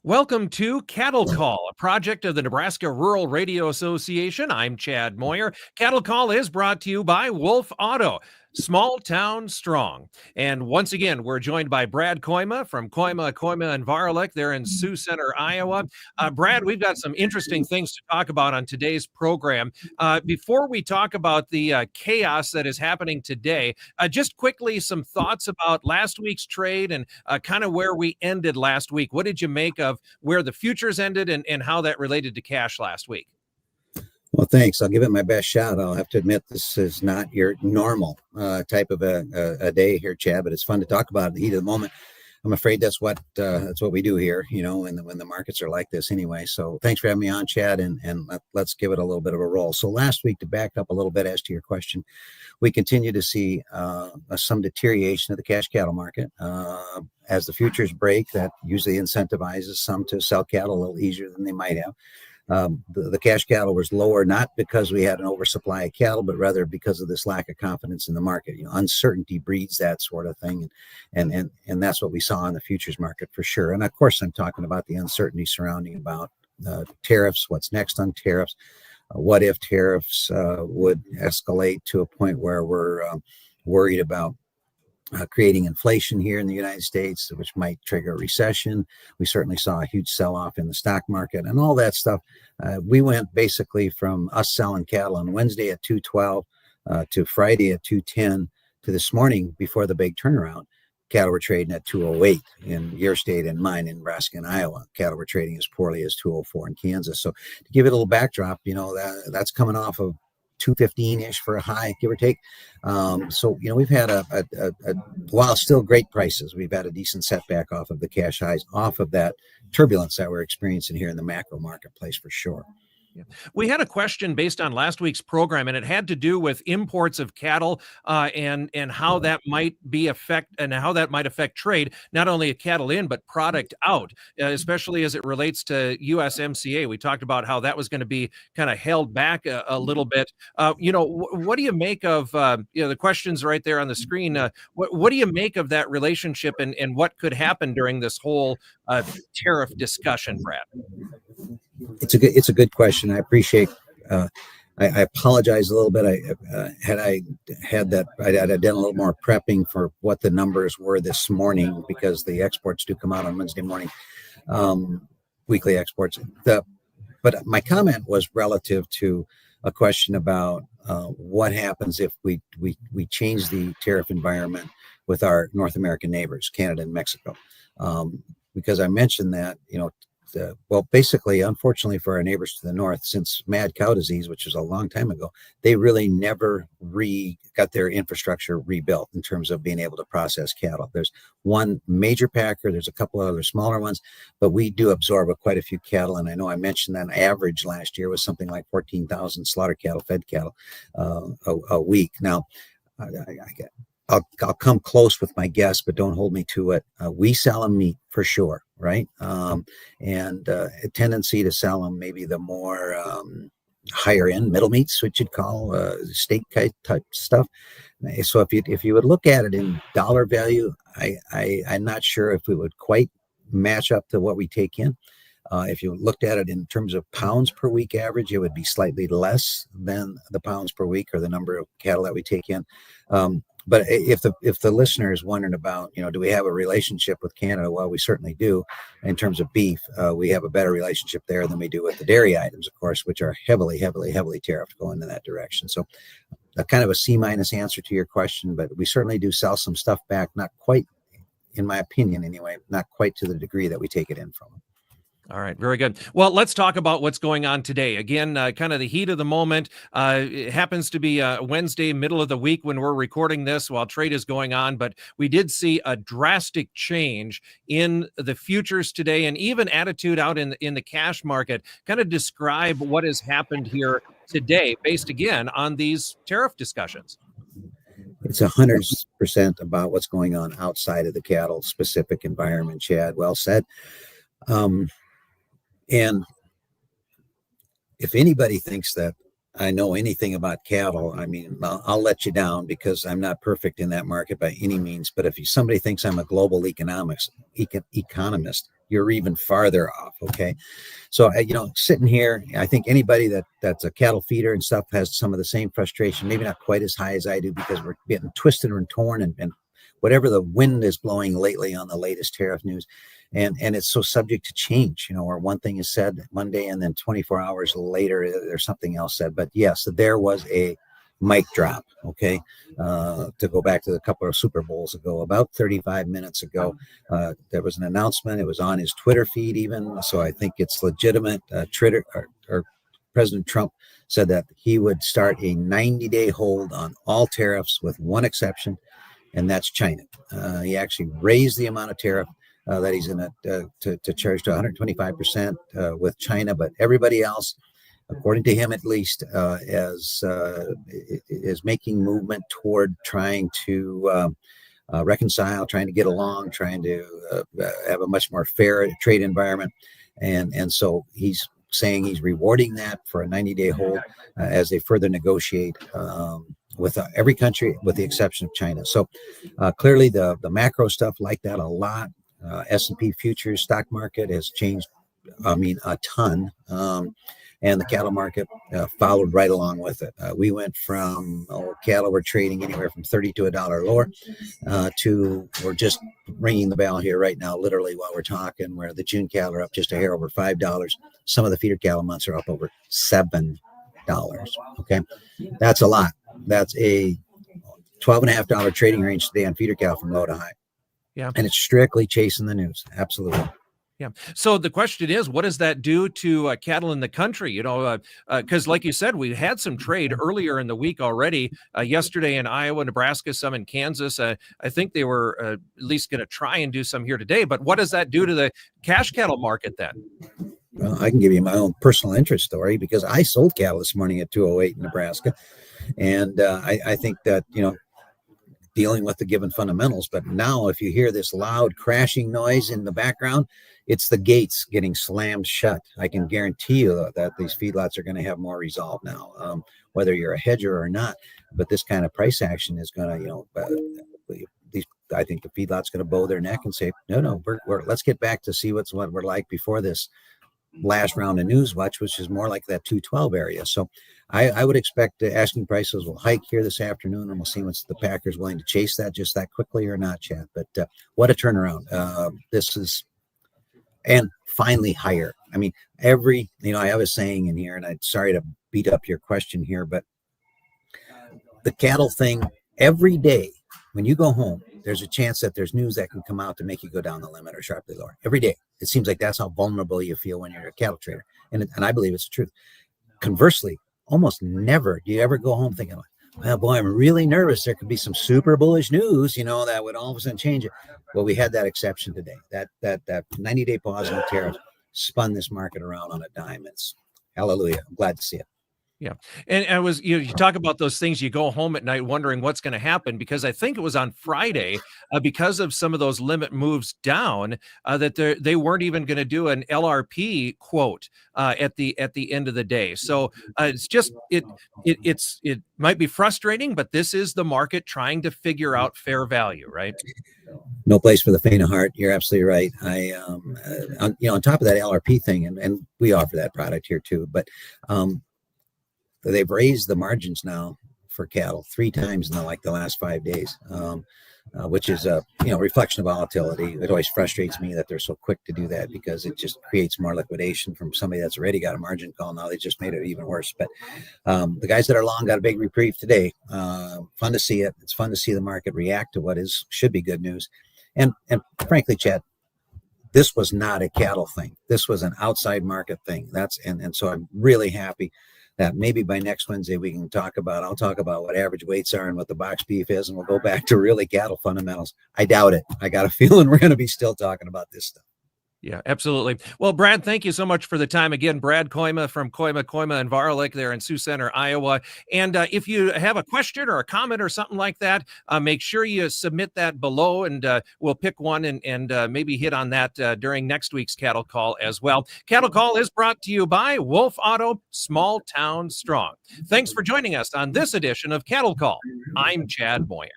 Welcome to Cattle Call, a project of the Nebraska Rural Radio Association. I'm Chad Moyer. Cattle Call is brought to you by Wolf Auto, small town strong. And once again, we're joined by Brad Kooima from Kooima and Varilek. They're in Sioux Center, Iowa. Brad, we've got some interesting things to talk about on today's program. Before we talk about the chaos that is happening today, just quickly some thoughts about last week's trade and kind of where we ended last week. What did you make of where the futures ended and how that related to cash last week? Well, thanks. I'll give it my best shot. I'll have to admit this is not your normal type of a day here, Chad, but it's fun to talk about at the heat of the moment. I'm afraid that's what we do here, when the markets are like this anyway. So thanks for having me on, Chad, and let's give it a little bit of a roll. So last week, to back up a little bit as to your question, we continue to see some deterioration of the cash cattle market. As the futures break, that usually incentivizes some to sell cattle a little easier than they might have. The cash cattle was lower, not because we had an oversupply of cattle, but rather because of this lack of confidence in the market. Uncertainty breeds that sort of thing. And that's what we saw in the futures market for sure. And of course, I'm talking about the uncertainty surrounding about tariffs, what's next on tariffs, what if tariffs would escalate to a point where we're worried about creating inflation here in the United States, which might trigger a recession. We certainly saw a huge sell-off in the stock market and all that stuff. We went basically from us selling cattle on Wednesday at 212 to Friday at 210 to this morning before the big turnaround. Cattle were trading at 208 in your state and mine in Nebraska and Iowa. Cattle were trading as poorly as 204 in Kansas. So to give it a little backdrop, that's coming off of 215-ish for a high, give or take. So we've had while still great prices, we've had a decent setback off of the cash highs, off of that turbulence that we're experiencing here in the macro marketplace for sure. Yeah. We had a question based on last week's program, and it had to do with imports of cattle and how that might affect trade, not only of cattle in, but product out, especially as it relates to USMCA. We talked about how that was going to be kind of held back a little bit. What do you make of the questions right there on the screen? What do you make of that relationship and what could happen during this whole tariff discussion, Brad? It's a good question. I appreciate. I apologize a little bit. I'd done a little more prepping for what the numbers were this morning because the exports do come out on Wednesday morning, weekly exports. But my comment was relative to a question about what happens if we change the tariff environment with our North American neighbors, Canada and Mexico, because I mentioned that basically, unfortunately for our neighbors to the north, since mad cow disease, which was a long time ago, they really never got their infrastructure rebuilt in terms of being able to process cattle. There's one major packer, there's a couple of other smaller ones, but we do absorb quite a few cattle. And I know I mentioned that average last year was something like 14,000 slaughter cattle, fed cattle a week. Now, I'll come close with my guess, but don't hold me to it. We sell them meat for sure, right? And a tendency to sell them maybe the more higher end middle meats, which you'd call steak type stuff. So if you would look at it in dollar value, I'm not sure if we would quite match up to what we take in. If you looked at it in terms of pounds per week average, it would be slightly less than the pounds per week or the number of cattle that we take in. But if the listener is wondering about, do we have a relationship with Canada? Well, we certainly do. In terms of beef, we have a better relationship there than we do with the dairy items, of course, which are heavily tariffed going in that direction. So a kind of a C- answer to your question, but we certainly do sell some stuff back, not quite, in my opinion anyway, not quite to the degree that we take it in from them. All right. Very good. Well, let's talk about what's going on today. Again, kind of the heat of the moment. It happens to be Wednesday, middle of the week when we're recording this while trade is going on. But we did see a drastic change in the futures today and even attitude out in the cash market. Kind of describe what has happened here today based, again, on these tariff discussions. It's 100% about what's going on outside of the cattle specific environment, Chad. Well said. And if anybody thinks that I know anything about cattle, I mean, I'll let you down because I'm not perfect in that market by any means. But if somebody thinks I'm a global economist, you're even farther off. Okay. So, sitting here, I think anybody that's a cattle feeder and stuff has some of the same frustration, maybe not quite as high as I do, because we're getting twisted and torn and whatever the wind is blowing lately on the latest tariff news. And it's so subject to change, or one thing is said Monday and then 24 hours later, there's something else said. But yes, there was a mic drop. Okay. To go back to a couple of Super Bowls ago, about 35 minutes ago, there was an announcement. It was on his Twitter feed even. So I think it's legitimate. Twitter or President Trump said that he would start a 90-day hold on all tariffs with one exception, and that's China. He actually raised the amount of tariff that he's going to charge to 125% with China, but everybody else, according to him at least, is making movement toward trying to reconcile, trying to get along, trying to have a much more fair trade environment. And so he's saying he's rewarding that for a 90-day hold as they further negotiate with every country with the exception of China. So clearly the macro stuff like that a lot. S&P futures stock market has changed, a ton. And the cattle market followed right along with it. We went from cattle were trading anywhere from $30 to $1 lower to we're just ringing the bell here right now, literally while we're talking, where the June cattle are up just a hair over $5. Some of the feeder cattle months are up over $7. Okay, that's a lot. That's a $12.50 trading range today on feeder cattle from low to high. Yeah, and it's strictly chasing the news. Absolutely. Yeah. So the question is, what does that do to cattle in the country? Because like you said, we had some trade earlier in the week already. Yesterday in Iowa, Nebraska, some in Kansas. I think they were at least going to try and do some here today. But what does that do to the cash cattle market then? Well, I can give you my own personal interest story because I sold cattle this morning at 208 in Nebraska. And I think that, dealing with the given fundamentals. But now if you hear this loud crashing noise in the background, it's the gates getting slammed shut. I can guarantee you that these feedlots are going to have more resolve now, whether you're a hedger or not. But this kind of price action is going to, I think the feedlot's going to bow their neck and say, no, let's get back to see what we're like before this last round of news watch, which is more like that 212 area. So I would expect asking prices will hike here this afternoon, and we'll see once the Packers willing to chase that just that quickly or not, Chad. But what a turnaround. This is, and finally higher. I mean, I have a saying in here, and I'm sorry to beat up your question here, but the cattle thing, every day when you go home, there's a chance that there's news that can come out to make you go down the limit or sharply lower. Every day. It seems like that's how vulnerable you feel when you're a cattle trader. And I believe it's the truth. Conversely, almost never do you ever go home thinking, well, boy, I'm really nervous. There could be some super bullish news, that would all of a sudden change it. Well, we had that exception today. That 90-day pause on the tariff spun this market around on a dime. It's hallelujah. I'm glad to see it. Yeah. And I was, you talk about those things, you go home at night wondering what's going to happen, because I think it was on Friday, because of some of those limit moves down, that they weren't even going to do an LRP quote at the end of the day. So it's just, it might be frustrating, but this is the market trying to figure out fair value, right? No place for the faint of heart. You're absolutely right. On top of that LRP thing, and we offer that product here too, but they've raised the margins now for cattle 3 times in the last 5 days, which is a reflection of volatility. It always frustrates me that they're so quick to do that because it just creates more liquidation from somebody that's already got a margin call. Now they just made it even worse. But the guys that are long got a big reprieve today. Fun to see it. It's fun to see the market react to what should be good news. And frankly, Chad, this was not a cattle thing. This was an outside market thing. And so I'm really happy that maybe by next Wednesday I'll talk about what average weights are and what the box beef is, and we'll go back to really cattle fundamentals. I doubt it. I got a feeling we're going to be still talking about this stuff. Yeah, absolutely. Well, Brad, thank you so much for the time again. Brad Kooima from Kooima and Varilek there in Sioux Center, Iowa. And if you have a question or a comment or something like that, make sure you submit that below, and we'll pick one and maybe hit on that during next week's Cattle Call as well. Cattle Call is brought to you by Wolf Auto, Small Town Strong. Thanks for joining us on this edition of Cattle Call. I'm Chad Moyer.